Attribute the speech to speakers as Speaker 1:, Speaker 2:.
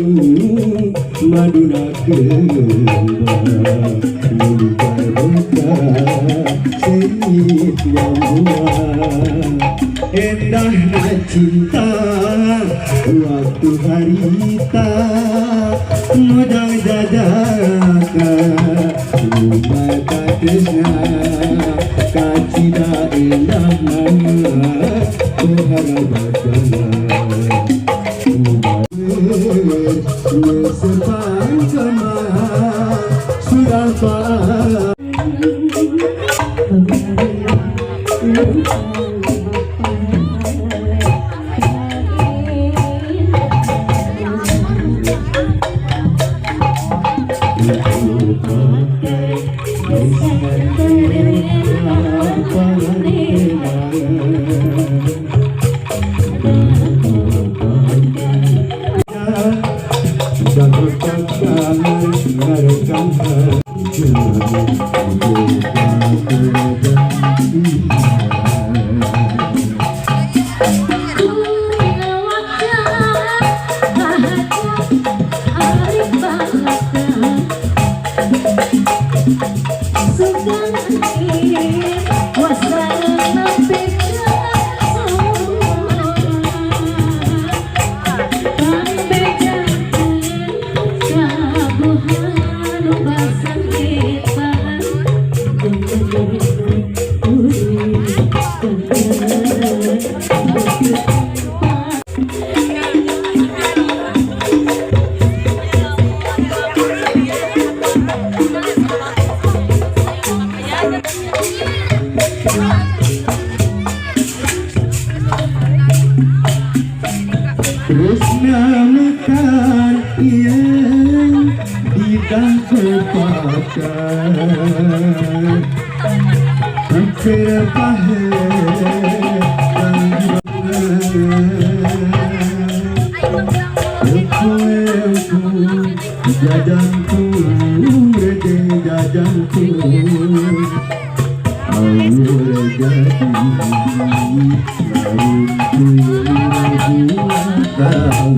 Speaker 1: maduna kembang luka luka sengit nyawa endahnya cinta waktu harita modal jajaka rumah katesna kacida indah nama berharapana Sepan sama sudah pak terus namakan yang tidak terpakai jajanku rede jajanku awal jadi lalu ku tahu